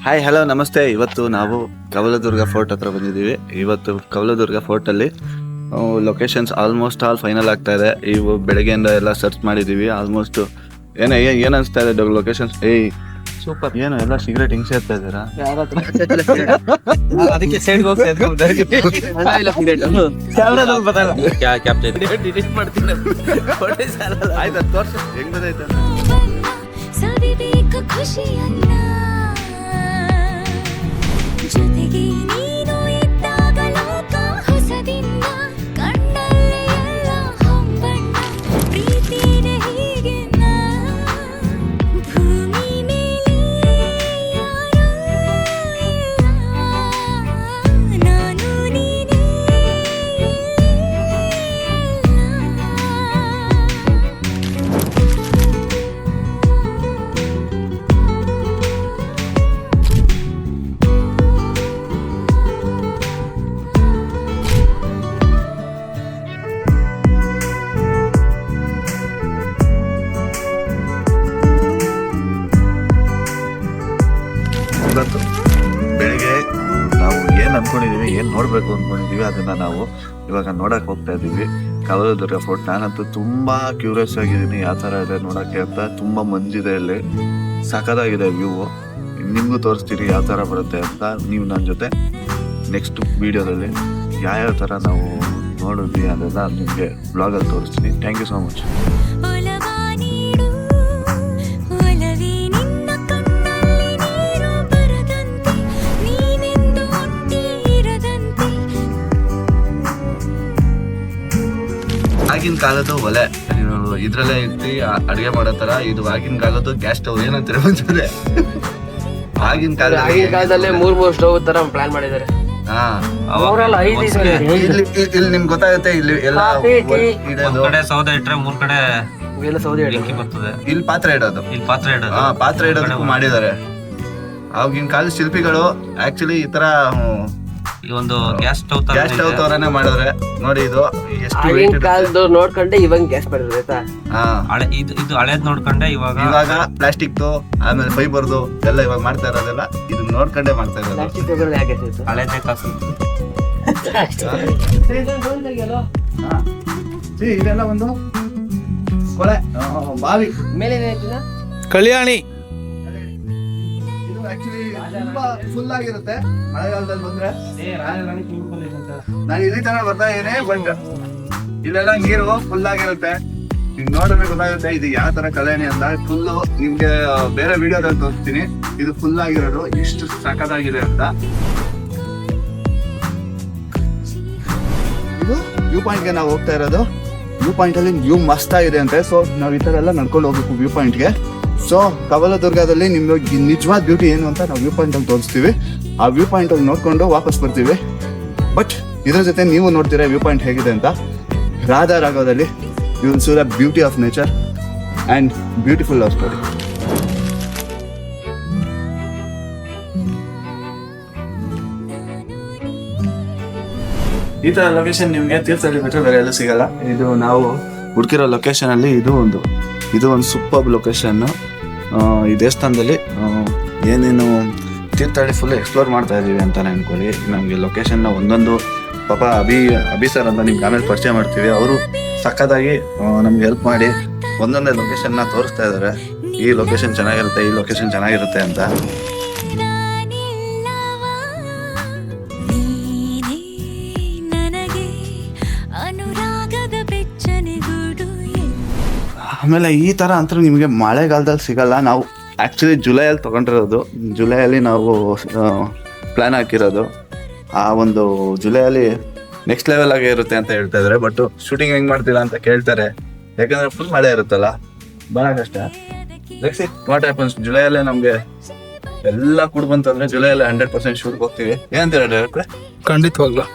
Hi hello ನಮಸ್ತೆ. ಇವತ್ತು ನಾವು ಕವಲದುರ್ಗ ಫೋರ್ಟ್ ಹತ್ರ ಬಂದಿದ್ದೀವಿ. ಇವತ್ತು ಕವಲದುರ್ಗ ಫೋರ್ಟಲ್ಲಿ ಲೊಕೇಶನ್ಸ್ ಆಲ್ಮೋಸ್ಟ್ ಆಲ್ ಫೈನಲ್ ಆಗ್ತಾ ಇದೆ. ಇವು ಬೆಳಗ್ಗೆಯಿಂದ ಎಲ್ಲ ಸರ್ಚ್ ಮಾಡಿದ್ದೀವಿ. ಆಲ್ಮೋಸ್ಟ್ ಏನು ಅನಿಸ್ತಾ ಇದೆ ಲೊಕೇಶನ್ಸ್? ಸೂಪರ್. ಏನು ಎಲ್ಲ ಸಿಗರೇಟ್ ಹಿಂಗ್ ಸೇರ್ತಾ ಇದ್ದೀರಾ? ಅದಕ್ಕೆ ಸೈಡ್ ಹೋಗಿ ಆಯ್ತು, ತೋರ್ಸು ಹೆಂಗ್ ಬಂದೈತೆ. ಜೊತೆಗೆ ನೀನು ಇದ್ದಾಗ ಲೋಕ ಹೊಸದಿಂದ ಕಣ್ಣಲ್ಲೇ ಎಲ್ಲ ಹೊಂಬಣ್ಣ ಪ್ರೀತಿನೇ ಹೀಗೆ ಭೂಮಿ ಮೇಲೆ ಯಾರೂ ಇಲ್ಲ, ನಾನು ನೀನೇ ಇವತ್ತು ಬೆಳಿಗ್ಗೆ ನಾವು ಏನು ಅಂದ್ಕೊಂಡಿದ್ದೀವಿ, ಏನು ನೋಡಬೇಕು ಅಂದ್ಕೊಂಡಿದ್ದೀವಿ ಅದನ್ನು ನಾವು ಇವಾಗ ನೋಡಕ್ಕೆ ಹೋಗ್ತಾ ಇದ್ದೀವಿ. ಕವಲದುರ್ಗ ಫೋರ್ಟ್. ನಾನಂತೂ ತುಂಬ ಕ್ಯೂರಿಯಸ್ ಆಗಿದ್ದೀನಿ ಯಾವ ಥರ ಇದೆ ನೋಡೋಕ್ಕೆ ಅಂತ. ತುಂಬ ಮಂಜಿದೆ ಇಲ್ಲಿ, ಸಖತ್ತಾಗಿದೆ ವ್ಯೂ. ನಿಮಗೂ ತೋರಿಸ್ತೀರಿ ಯಾವ ಥರ ಬರುತ್ತೆ ಅಂತ. ನೀವು ನನ್ನ ಜೊತೆ ನೆಕ್ಸ್ಟ್ ವೀಡಿಯೋದಲ್ಲಿ ಯಾವ್ಯಾವ ಥರ ನಾವು ನೋಡಿದ್ವಿ ಅದೆಲ್ಲ ನಿಮಗೆ ಬ್ಲಾಗಲ್ಲಿ ತೋರಿಸ್ತೀನಿ. Thank you so much. ಆಗಿನ ಕಾಲದ ಒಲೆ ಇದ್ರಲ್ಲೇ ಇಟ್ಟು ಅಡುಗೆ ಮಾಡೋ ತರ ಇದು. ಆಗಿನ ಕಾಲದ್ದು ಗ್ಯಾಸ್ ಸ್ಟವ್ ಏನಂತಾರೆ ಬಂದ್ರೆ ಆಗಿನ ಕಾಲದಲ್ಲೇ ಮೂರ್ ಸ್ಟವ್ ತರ ಪ್ಲಾನ್ ಮಾಡಿದ್ದಾರೆ. ಇಲ್ಲಿ ನಿಮ್ಗೆ ಗೊತ್ತಾಗುತ್ತೆ. ಇಲ್ಲಿ ಎಲ್ಲ ಸೌದೆ ಇಟ್ರೆ ಮೂರ್ ಕಡೆ ಬರ್ತದೆ. ಇಲ್ಲಿ ಪಾತ್ರೆ ಇಡೋದು, ಪಾತ್ರೆ ಇಡೋದಕ್ಕೂ ಮಾಡಿದ್ದಾರೆ. ಆಗಿನ ಕಾಲದ ಶಿಲ್ಪಿಗಳು ಆಕ್ಚುಲಿ ಈ ತರ ಒಂದು ಗ್ಯಾಸ್ ಸ್ಟವ್ ತರನೇ ಮಾಡಿದ್ರೆ ನೋಡಿ. ಇದು ಎಷ್ಟು ಕಾಲದ್ದು ನೋಡ್ಕೊಂಡೆ ಇವಾಗ ಗ್ಯಾಸ್ ಮಾಡಿದ್ರೆ ಇದು ಹಳೇದ್ ನೋಡ್ಕೊಂಡೆ ಇವಾಗ ಪ್ಲಾಸ್ಟಿಕ್ ಆಮೇಲೆ ಫೈಬರ್ದು ಎಲ್ಲ ಇವಾಗ ಮಾಡ್ತಾ ಇರೋದೆಲ್ಲ ಇದನ್ನ ನೋಡ್ಕೊಂಡೆ ಮಾಡ್ತಾ ಇರೋದು. ಹಳೇದೇ ಕಾಸು. ಇದೆಲ್ಲ ಒಂದು ಕೊಳೆ ಬಾವಿ ಮೇಲೆ ಕಲ್ಯಾಣಿ. ಇದು ಆಕ್ಚುಲಿ ತುಂಬಾ ಫುಲ್ ಆಗಿರುತ್ತೆ ಮಳೆಗಾಲದಲ್ಲಿ ಬಂದ್ರೆ. ನಾನು ಇಲ್ಲಿ ತನಕ ಬರ್ತಾ ಏನೇ ಬಂದ ಇಲ್ಲೆಲ್ಲ ನೀರು ಫುಲ್ ಆಗಿರುತ್ತೆ. ನಿಮ್ಗೆ ನೋಡಿದ್ರೆ ಗೊತ್ತಾಗುತ್ತೆ ಇದು ಯಾವ ತರ ಕಲ್ಯಾಣಿ ಅಂತ. ಫುಲ್ಲು ನಿಮ್ಗೆ ಬೇರೆ ವಿಡಿಯೋದಲ್ಲಿ ತೋರಿಸ್ತೀನಿ. ಇದು ಫುಲ್ ಆಗಿರೋದು ಎಷ್ಟು ಸಖತ್ತಾಗಿದೆ ಅಂತ. ಇದು ವ್ಯೂ ಪಾಯಿಂಟ್ಗೆ ನಾವು ಹೋಗ್ತಾ ಇರೋದು. ವ್ಯೂ ಪಾಯಿಂಟ್ ಅಲ್ಲಿ ವ್ಯೂ ಮಸ್ತ್ ಆಗಿದೆ ಅಂತೆ. ಸೊ ನಾವು ಈ ತರ ಎಲ್ಲ ನಡ್ಕೊಂಡು ಹೋಗ್ಬೇಕು ವ್ಯೂ ಪಾಯಿಂಟ್ಗೆ. ಸೊ ಕವಲದುರ್ಗದಲ್ಲಿ ನಿಮ್ಗೆ ನಿಜವಾದ ಬ್ಯೂಟಿ ಏನು ಅಂತ ನಾವು ವ್ಯೂ ಪಾಯಿಂಟ್ ಅಲ್ಲಿ ತೋರಿಸ್ತೀವಿ. ಆ ವ್ಯೂ ಪಾಯಿಂಟ್ ಅಲ್ಲಿ ನೋಡ್ಕೊಂಡು ವಾಪಸ್ ಬರ್ತೀವಿ. ಬಟ್ ಇದ್ರ ಜೊತೆ ನೀವು ನೋಡ್ತೀರಾ ವ್ಯೂ ಪಾಯಿಂಟ್ ಹೇಗಿದೆ ಅಂತ. ರಾಧಾ ರಾಘವದಲ್ಲಿ you will see the beauty of nature and beautiful love story. ಈ ಥರ ಲೊಕೇಶನ್ ನಿಮಗೆ ತೀರ್ಥಹಳ್ಳಿ ಬಿಟ್ಟರೆ ಬೇರೆ ಎಲ್ಲೂ ಸಿಗಲ್ಲ. ಇದು ನಾವು ಹುಡುಕಿರೋ ಲೊಕೇಶನಲ್ಲಿ ಇದು ಒಂದು ಸೂಪರ್ ಲೊಕೇಶನ್. ಈ ದೇವಸ್ಥಾನದಲ್ಲಿ ಏನೇನು ತೀರ್ಥಹಳ್ಳಿ ಫುಲ್ ಎಕ್ಸ್ಪ್ಲೋರ್ ಮಾಡ್ತಾ ಇದ್ದೀವಿ ಅಂತಾನೆ ಅನ್ಕೊಳ್ಳಿ. ನಮಗೆ ಲೊಕೇಶನ್ನ ಒಂದೊಂದು ಪಾಪ ಅಭಿ ಸರ್ ಅಂತ ನಿಮ್ಗೆ ಆಮೇಲೆ ಪರಿಚಯ ಮಾಡ್ತೀವಿ. ಅವರು ಸಖತ್ತಾಗಿ ನಮ್ಗೆ ಹೆಲ್ಪ್ ಮಾಡಿ ಒಂದೊಂದೇ ಲೊಕೇಶನ್ನ ತೋರಿಸ್ತಾ ಇದ್ದಾರೆ. ಈ ಲೊಕೇಶನ್ ಚೆನ್ನಾಗಿರುತ್ತೆ, ಈ ಲೊಕೇಶನ್ ಚೆನ್ನಾಗಿರುತ್ತೆ ಅಂತ. ಆಮೇಲೆ ಈ ಥರ ಅಂತೂ ನಿಮಗೆ ಮಳೆಗಾಲದಲ್ಲಿ ಸಿಗಲ್ಲ. ನಾವು ಆ್ಯಕ್ಚುಲಿ ಜುಲೈಯಲ್ಲಿ ತೊಗೊಂಡಿರೋದು. ಜುಲೈಯಲ್ಲಿ ನಾವು ಪ್ಲ್ಯಾನ್ ಹಾಕಿರೋದು. ಆ ಒಂದು ಜುಲೈಯಲ್ಲಿ ನೆಕ್ಸ್ಟ್ ಲೆವೆಲ್ ಆಗೇ ಇರುತ್ತೆ ಅಂತ ಹೇಳ್ತಾ ಇದ್ದಾರೆ. ಬಟ್ ಶೂಟಿಂಗ್ ಹೆಂಗೆ ಮಾಡ್ತೀರಾ ಅಂತ ಕೇಳ್ತಾರೆ. ಯಾಕಂದರೆ ಫುಲ್ ಮಳೆ ಇರುತ್ತಲ್ಲ, ಭಾಳ ಕಷ್ಟ. Let's see what happens. ಜುಲೈಯಲ್ಲೇ ನಮಗೆ ಎಲ್ಲ ಕೂಡ ಬಂತಂದರೆ ಜುಲೈಯಲ್ಲಿ 100% ಶೂಟ್ಗೆ ಹೋಗ್ತೀವಿ. ಏನಂತೀರ ಡೈರೆಕ್ಟ್ರೆ? ಖಂಡಿತವಾಗ್ಲೂ